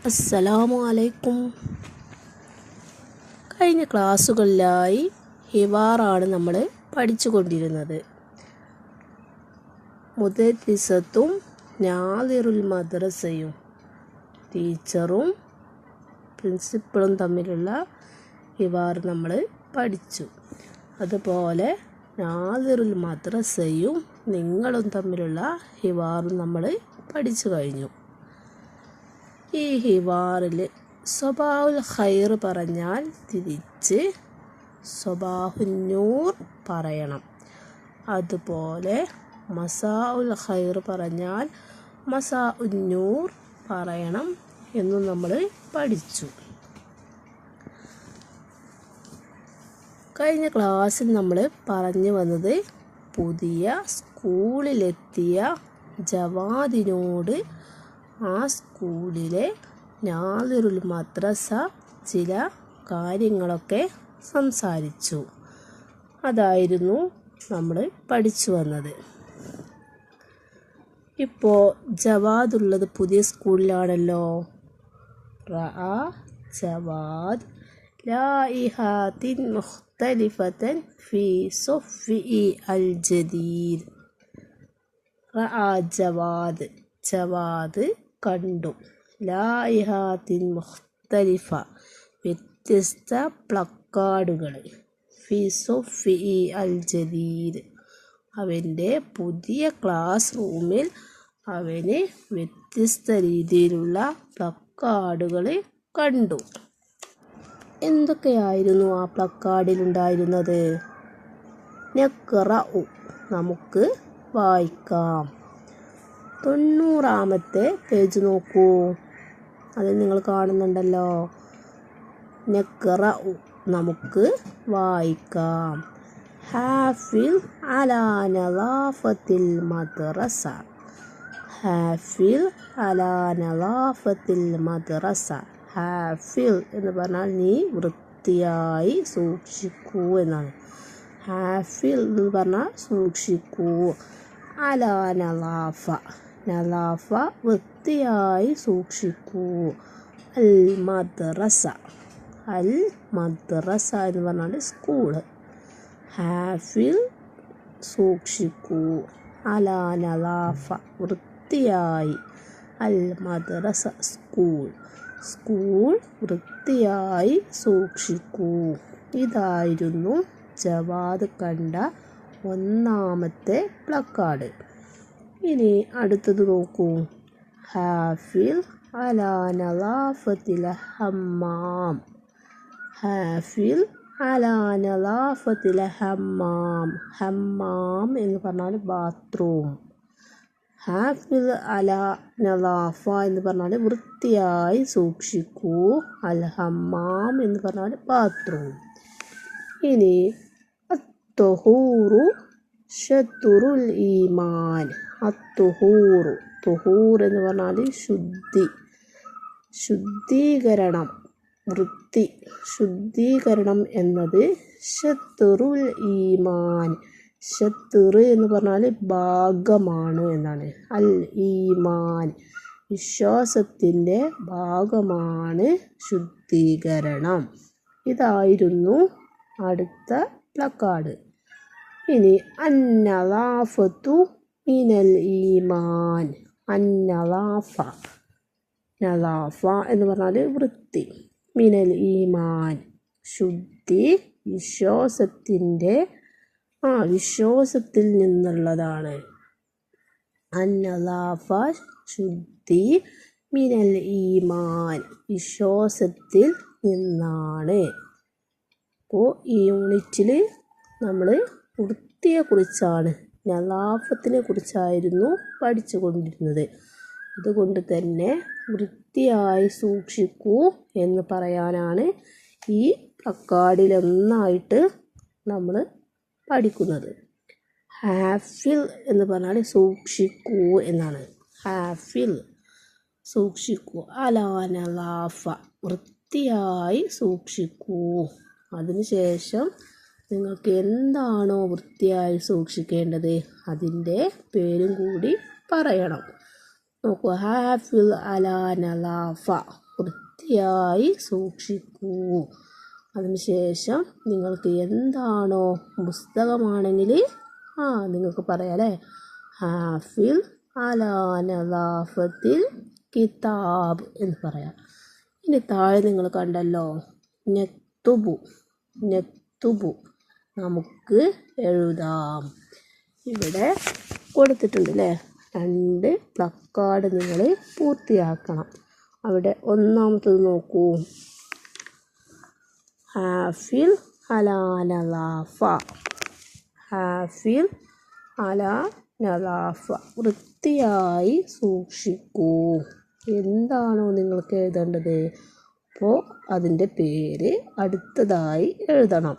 അസ്സലാമു അലൈക്കും. കഴിഞ്ഞ ക്ലാസ്സുകളിലായി ഹിവാറാണ് നമ്മൾ പഠിച്ചുകൊണ്ടിരുന്നത്. മുദരിസത്തും നാദിറുൽ മദ്രസയും, ടീച്ചറും പ്രിൻസിപ്പളും തമ്മിലുള്ള ഹിവാർ നമ്മൾ പഠിച്ചു. അതുപോലെ നാദിറുൽ മദ്രസയും നിങ്ങളും തമ്മിലുള്ള ഹിവാറും നമ്മൾ പഠിച്ചു കഴിഞ്ഞു. ഈ ഹിവാറിൽ സ്വബാഉൽ ഖൈർ പറഞ്ഞാൽ തിരിച്ച് സ്വബാഹുന്നൂർ പറയണം. അതുപോലെ മസാഉൽ ഖൈർ പറഞ്ഞാൽ മസാഉന്നൂർ പറയണം എന്നും നമ്മൾ പഠിച്ചു. കഴിഞ്ഞ ക്ലാസ്സിൽ നമ്മൾ പറഞ്ഞു വന്നത് പുതിയ സ്കൂളിലെത്തിയ ജവാദിനോട് ആ സ്കൂളിലെ നാദിറുൽ മദ്രസ ചില കാര്യങ്ങളൊക്കെ സംസാരിച്ചു. അതായിരുന്നു നമ്മൾ പഠിച്ചു വന്നത്. ഇപ്പോൾ ജവാദുള്ളത് പുതിയ സ്കൂളിലാണല്ലോ. റഅ ജവാദ് ലായിഹാത്തിൻ മുഖ്തലിഫതൻ ഫീ സൊഫ്ഇ അൽ ജദീദ്. റഅ ജവാദ്, ജവാദ് കണ്ടു. ലായിഹാത്തിൻ മുഖ്തലിഫ വ്യത്യസ്ത പ്ലക്കാർഡുകൾ. ഫി സൊഫ്ഇ അൽ ജദീദ് അവൻ്റെ പുതിയ ക്ലാസ് റൂമിൽ അവന് വ്യത്യസ്ത രീതിയിലുള്ള പ്ലക്കാർഡുകൾ കണ്ടു. എന്തൊക്കെയായിരുന്നു ആ പ്ലക്കാർഡിലുണ്ടായിരുന്നത്? നഖ്റഉ നമുക്ക് വായിക്കാം. 90-ാമത്തെ പേജ് നോക്കൂ. അത് നിങ്ങൾ കാണുന്നുണ്ടല്ലോ. നഖ്റഉ നമുക്ക് വായിക്കാം. ഹാഫിൽ അലാ നളാഫത്തിൽ മദ്രസ. ഹാഫിൽ അലാ നളാഫത്തിൽ മദ്രസ. ഹാഫിൽ എന്ന് പറഞ്ഞാൽ നീ വൃത്തിയായി സൂക്ഷിക്കൂ എന്നാണ്. ഹാഫിൽ എന്ന് പറഞ്ഞാൽ സൂക്ഷിക്കൂ. അലാ നളാഫ, നളാഫ വൃത്തിയായി സൂക്ഷിക്കൂ. അൽ മദ്രസ, അൽ മദ്രസ എന്ന് പറഞ്ഞാൽ സ്കൂള്. ഹാഫിൽ സൂക്ഷിക്കൂ. അലാ നളാഫ വൃത്തിയായി. അൽ മദ്രസ സ്കൂൾ, സ്കൂൾ വൃത്തിയായി സൂക്ഷിക്കൂ. ഇതായിരുന്നു ജവാദ് കണ്ട ഒന്നാമത്തെ പ്ലക്കാർഡ്. ഇനി അടുത്തത് നോക്കൂ. ഹാഫിൽ അലാ നളാഫത്തിൽ ഹമ്മാം. ഹാഫിൽ അലാ നളാഫത്തിൽ ഹമ്മാം. ഹമ്മാം എന്ന് പറഞ്ഞാൽ ബാത്റൂം. ഹാഫിൽ അലാ നളാഫ എന്ന് പറഞ്ഞാൽ വൃത്തിയായി സൂക്ഷിക്കൂ. അൽ ഹമ്മാം എന്ന് പറഞ്ഞാൽ ബാത്റൂം. ഇനി അത്തുഹൂറു ശത്റുൽ ഈമാൻ. അത്തുഹൂറു, തുഹൂർ എന്ന് പറഞ്ഞാൽ ശുദ്ധി, ശുദ്ധീകരണം, വൃത്തി. ശുദ്ധീകരണം എന്നത് ശത്റുൽ ഈമാൻ. ശത്ർ എന്ന് പറഞ്ഞാൽ ഭാഗമാണ് എന്നാണ്. അൽ ഈമാൻ വിശ്വാസത്തിൻ്റെ ഭാഗമാണ് ശുദ്ധീകരണം. ഇതായിരുന്നു അടുത്ത പ്ലക്കാർഡ്. ഇനി അന്നളാഫത്തു മിനൽ ഈമാൻ. അന്നളാഫ, നളാഫ എന്ന് പറഞ്ഞാൽ വൃത്തി. മിനൽ ഈമാൻ ശുദ്ധി, വിശ്വാസത്തിൻ്റെ വിശ്വാസത്തിൽ നിന്നുള്ളതാണ്. അന്നളാഫ ശുദ്ധി, മിനൽ ഈമാൻ വിശ്വാസത്തിൽ നിന്നാണ്. അപ്പോൾ ഈ യൂണിറ്റിൽ നമ്മൾ വൃത്തിയെക്കുറിച്ചാണ്, നളാഫത്തിനെ കുറിച്ചായിരുന്നു പഠിച്ചു കൊണ്ടിരുന്നത്. അതുകൊണ്ട് തന്നെ വൃത്തിയായി സൂക്ഷിക്കൂ എന്ന് പറയാനാണ് ഈ പ്ലക്കാർഡിലൊന്നായിട്ട് നമ്മൾ പഠിക്കുന്നത്. ഹാഫിൽ എന്ന് പറഞ്ഞാൽ സൂക്ഷിക്കൂ എന്നാണ്. ഹാഫിൽ സൂക്ഷിക്കൂ. അലാ നളാഫ വൃത്തിയായി സൂക്ഷിക്കൂ. അതിനുശേഷം നിങ്ങൾക്ക് എന്താണോ വൃത്തിയായി സൂക്ഷിക്കേണ്ടത് അതിൻ്റെ പേരും കൂടി പറയണം. നോക്കൂ. ഹാഫിൽ അലാ നളാഫ വൃത്തിയായി സൂക്ഷിക്കൂ. അതിനുശേഷം നിങ്ങൾക്ക് എന്താണോ പുസ്തകമാണെങ്കിൽ നിങ്ങൾക്ക് പറയാം അല്ലേ, ഹാഫിൽ അലാ നദാഫത്തിൽ കിതാബ് എന്ന് പറയാം. ഇനി താഴെ നിങ്ങൾ കണ്ടല്ലോ, നക്തുബു നക്തുബു നമുക്ക് എഴുതാം. ഇവിടെ കൊടുത്തിട്ടുണ്ട് അല്ലേ, 2 പ്ലക്കാർഡ് നിങ്ങൾ പൂർത്തിയാക്കണം. അവിടെ ഒന്നാമത്തത് നോക്കൂ, ഹാഫിൽ അലാ നദാഫ. ഹാഫിൽ അലാ നദാഫ, വൃത്തിയായി സൂക്ഷിക്കൂ. എന്താണോ നിങ്ങൾക്ക് എഴുതേണ്ടത്, അപ്പോൾ അതിൻ്റെ പേര് അടുത്തതായി എഴുതണം.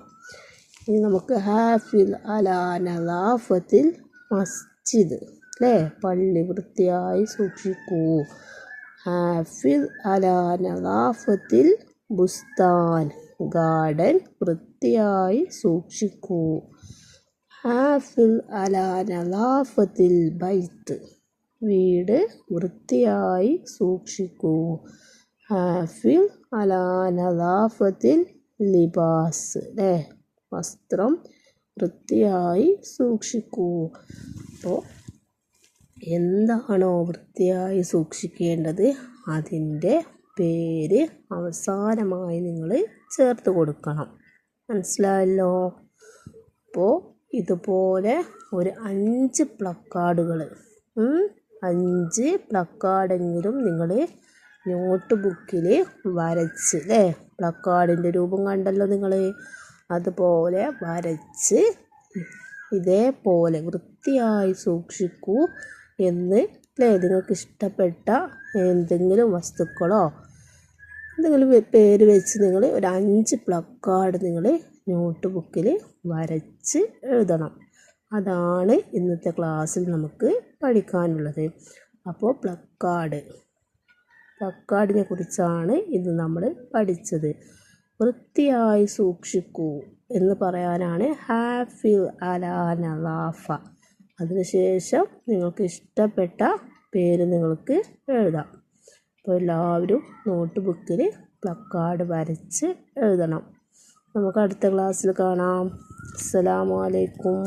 ഇനി നമുക്ക് ഹാഫിൽ അലാ നദാഫത്തിൽ മസ്ജിദ് അല്ലേ, പള്ളി വൃത്തിയായി സൂക്ഷിക്കൂ. ഹാഫിൽ അലാ നദാഫത്തിൽ ബുസ്താൻ, ഗാർഡൻ വൃത്തിയായി സൂക്ഷിക്കൂ. ഹാഫിൽ അലാ നദാഫത്തിൽ ബൈത്ത്, വീട് വൃത്തിയായി സൂക്ഷിക്കൂ. ഹാഫിൽ അലാ നദാഫത്തിൽ ലിബാസ് അല്ലേ, വസ്ത്രം വൃത്തിയായി സൂക്ഷിക്കൂ. അപ്പോൾ എന്താണോ വൃത്തിയായി സൂക്ഷിക്കേണ്ടത് അതിൻ്റെ പേര് അവസാനമായി നിങ്ങൾ ചേർത്ത് കൊടുക്കണം. മനസ്സിലായല്ലോ? അപ്പോൾ ഇതുപോലെ ഒരു 5 പ്ലക്കാർഡുകൾ 5 പ്ലക്കാർഡെങ്കിലും നിങ്ങൾ നോട്ട് ബുക്കിൽ വരച്ച് അല്ലേ, പ്ലക്കാർഡിൻ്റെ രൂപം കണ്ടല്ലോ നിങ്ങൾ, അതുപോലെ വരച്ച് ഇതേപോലെ വൃത്തിയായി സൂക്ഷിക്കൂ എന്ന് അല്ലേ, നിങ്ങൾക്ക് ഇഷ്ടപ്പെട്ട എന്തെങ്കിലും വസ്തുക്കളോ എന്തെങ്കിലും പേര് വെച്ച് നിങ്ങൾ ഒരു 5 പ്ലക്കാർഡ് നിങ്ങൾ നോട്ട് ബുക്കിൽ വരച്ച് എഴുതണം. അതാണ് ഇന്നത്തെ ക്ലാസ്സിൽ നമുക്ക് പഠിക്കാനുള്ളത്. അപ്പോൾ പ്ലക്കാർഡിനെ കുറിച്ചാണ് ഇന്ന് നമ്മൾ പഠിച്ചത്. വൃത്തിയായി സൂക്ഷിക്കൂ എന്ന് പറയാനാണ് ഹാഫിൽ അലാ നദാഫ. അതിനുശേഷം നിങ്ങൾക്ക് ഇഷ്ടപ്പെട്ട പേര് നിങ്ങൾക്ക് എഴുതാം. അപ്പോൾ എല്ലാവരും നോട്ട് ബുക്കിൽ പ്ലക്കാർഡ് വരച്ച് എഴുതണം. നമുക്ക് അടുത്ത ക്ലാസ്സിൽ കാണാം. അസ്സലാമു അലൈക്കും.